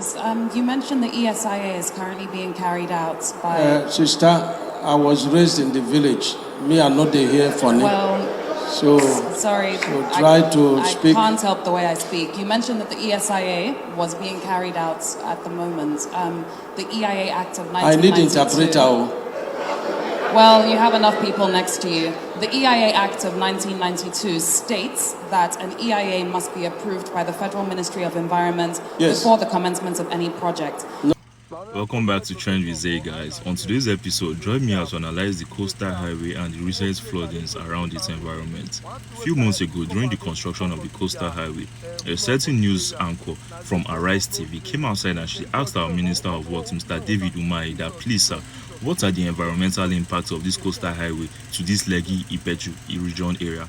You mentioned the ESIA is currently being carried out by... Sister, I was raised in the village. Me, I'm not here for me. Well, sorry, speak. I can't help the way I speak. You mentioned that the ESIA was being carried out at the moment. The EIA Act of 1992... I need interpreter. Well, you have enough people next to you. The EIA Act of 1992 states that an EIA must be approved by the Federal Ministry of Environment before the commencement of any project. Welcome back to Trend with Zay, guys. On today's episode, join me as to analyze the coastal highway and the recent floodings around its environment. A few months ago, during the construction of the coastal highway, a certain news anchor from Arise TV came outside and she asked our Minister of Works, Mr. David Umahi, that please, sir, what are the environmental impacts of this coastal highway to this Lekki Ipeju region area?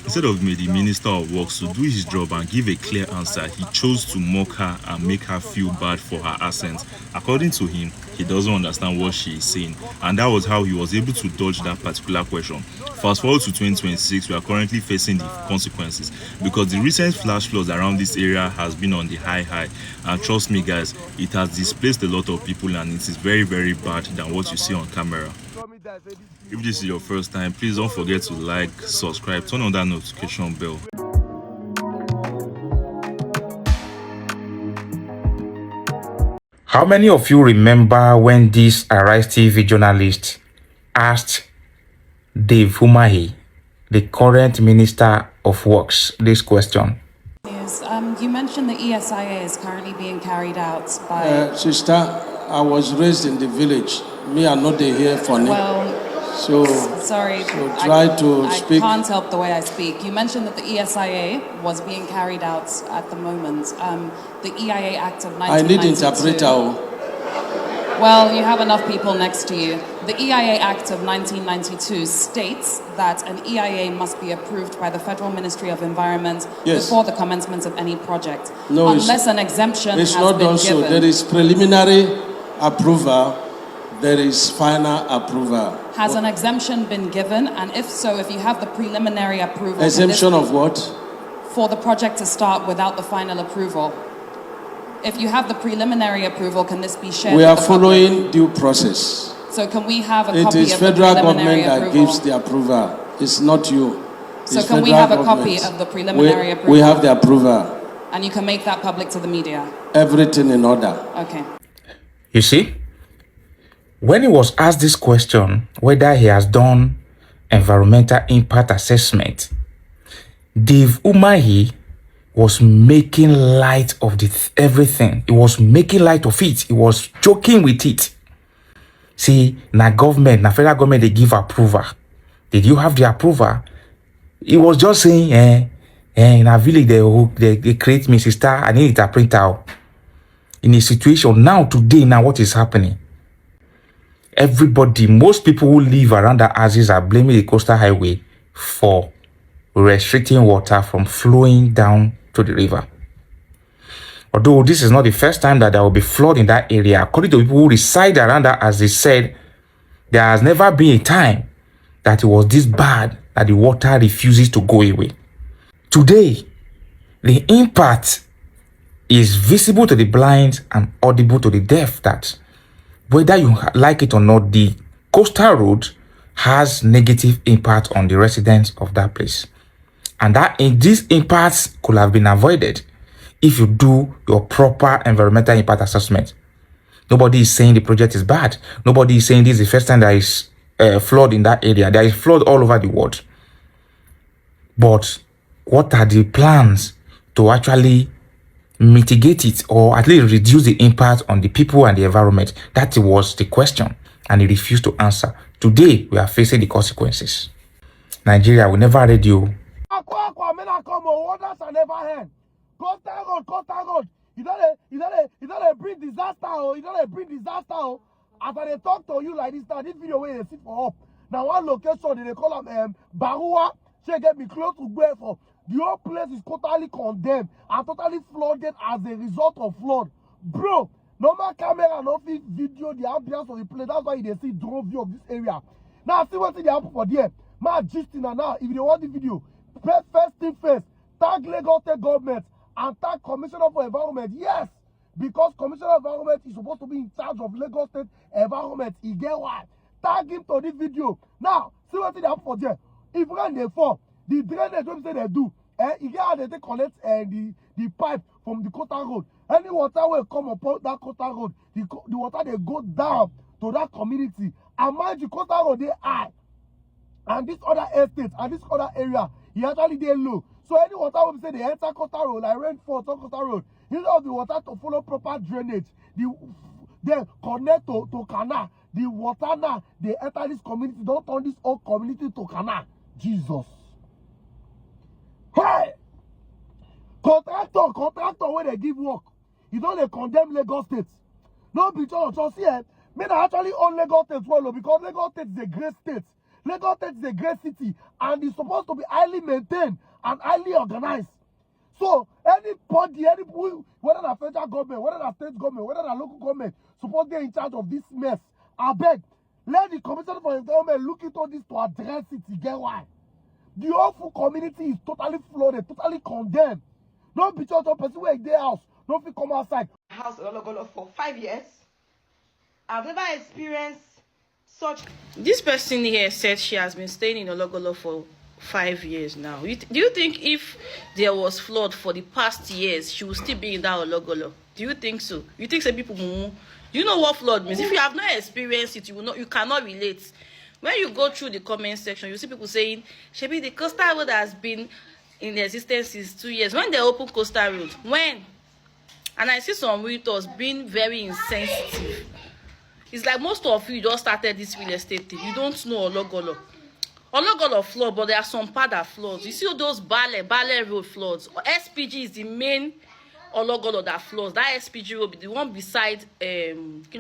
Instead of the Minister of Works to do his job and give a clear answer, he chose to mock her and make her feel bad for her accent. According to him, he doesn't understand what she is saying, and that was how he was able to dodge that particular question. Fast forward to 2026, we are currently facing the consequences because the recent flash floods around this area has been on the high, and trust me guys, it has displaced a lot of people and it is very, very bad than what you see on camera. If this is your first time, please don't forget to like, subscribe, turn on that notification bell. How many of you remember when this Arise TV journalist asked Dave Umahi, the current Minister of Works, this question? You mentioned the ESIA is currently being carried out by... Sister, I was raised in the village. Me, I'm not here for me. Sorry, speak. I can't help the way I speak. You mentioned that the ESIA was being carried out at the moment. The EIA Act of 1992... I need interpreter. Well, you have enough people next to you. The EIA Act of 1992 states that an EIA must be approved by the Federal Ministry of Environment before the commencement of any project. No, unless an exemption has not been done given. So. There is preliminary approval. There is final approval. Has an exemption been given? And if so, if you have the preliminary approval... Exemption of what? For the project to start without the final approval. If you have the preliminary approval, can this be shared? We are following due process. So can we have a copy of the It is federal government that approval? gives the approval. It's not you. So can we have a copy of the preliminary approval? We have the approval. And you can make that public to the media? Everything in order. Okay. You see, when he was asked this question, whether he has done environmental impact assessment, Dave Umahi was making light of everything. He was making light of it. He was joking with it. See, na federal government, they give approval. Did you have the approval? He was just saying, in a village, they create me, sister, I need it a printout. In a situation, now, today, what is happening? Everybody, most people who live around the houses are blaming the coastal highway for restricting water from flowing down to the river. Although this is not the first time that there will be flood in that area, according to people who reside around that, as they said, there has never been a time that it was this bad that the water refuses to go away. Today, the impact is visible to the blind and audible to the deaf, that whether you like it or not, the coastal road has negative impact on the residents of that place. And that these impacts could have been avoided if you do your proper environmental impact assessment. Nobody is saying the project is bad. Nobody is saying this is the first time there is flood in that area. There is flood all over the world. But what are the plans to actually mitigate it, or at least reduce the impact on the people and the environment? That was the question, and he refused to answer. Today, we are facing the consequences. Nigeria will never read you. Waters are never hand. Coastal road. You don't bring disaster. You don't bring disaster. As I talk to you like this now, this video where they sit for up. Now one location they call them Barua. She get me close to where for. The whole place is totally condemned and totally flooded as a result of flood. Bro, normal camera no fit video the ambiance of the place. That's why they see drone view of this area. Now see what they happen for there. My gist now, if you want the video, first thing first, tag Lagos State government and tag Commissioner for Environment. Yes, because Commissioner of Environment is supposed to be in charge of Lagos State environment. He get why. Tag him to this video. Now, see what they have for there. If rain they fall, the drainage wey say they do, you get how they collect the pipe from the coastal road. Any water will come upon that coastal road, the water they go down to that community. And mind you, coastal road they high, and this other estate and this other area, he actually they low. So any water will say they enter coastal road, like rainfall on coastal road, instead of the water to follow proper drainage, they connect to canal. The water now they enter this community, don't turn this whole community to canal. Jesus. Hey! Contractor where they give work. You don't they condemn Lagos State. No be just here. Me I actually own Lagos State well because Lagos State is a great state. Lagos State is a great city and it's supposed to be highly maintained and highly organized. So anybody, whether the federal government, whether the state government, whether the local government, supposed to get in charge of this mess. I beg, let the Commissioner for Environment look into this to address it. You get why? The whole community is totally flooded, totally condemned. No be just a person where their house, no fit come outside. House Ologolo for 5 years. I've never experienced such. This person here said she has been staying in Ologolo for 5 years now. Do you think if there was flood for the past years, she would still be in that Ologolo? Do you think so? You think some people do you know what flood means? If you have not experienced it, you cannot relate. When you go through the comment section, you see people saying, "Shebi, the coastal road has been in existence since 2 years." When they open coastal road, when? And I see some realtors being very insensitive. It's like most of you just started this real estate thing. You don't know Ologolo. Ologolo flood, but there are some part that floods. You see those Bale road floods. SPG is the main Ologolo that floods. That SPG road be the one beside Igbo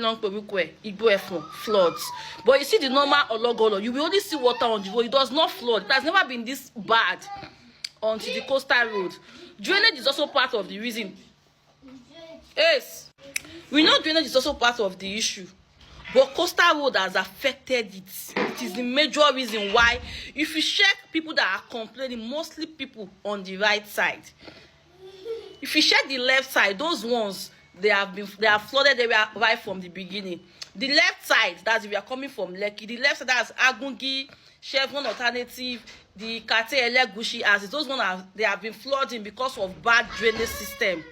floods. But you see the normal Ologolo, you will only see water on the road. It does not flood. It has never been this bad onto the coastal road. Drainage is also part of the reason. Yes, we know drainage is also part of the issue. But coastal road has affected it. It is the major reason why, if you check people that are complaining, mostly people on the right side. If you check the left side, those ones they have flooded area right from the beginning. The left side, that's if you are coming from Lekki. The left side, that's Agungi, Chevron Alternative, the Kate Elegushi houses. Those ones they have been flooding because of bad drainage system.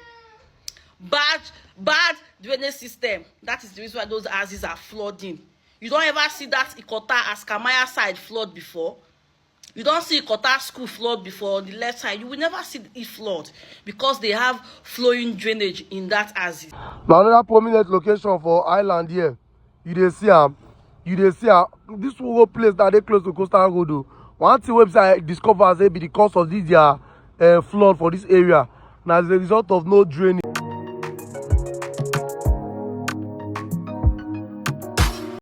Bad drainage system. That is the reason why those houses are flooding. You don't ever see that Ikota Askamaya side flood before. You don't see Ikota school flood before on the left side. You will never see it flood because they have flowing drainage in that houses. Now another prominent location for island here. You see this whole place that they close to coastal road. One thing website discovers be the cause of this flood for this area. Now as a result of no drainage.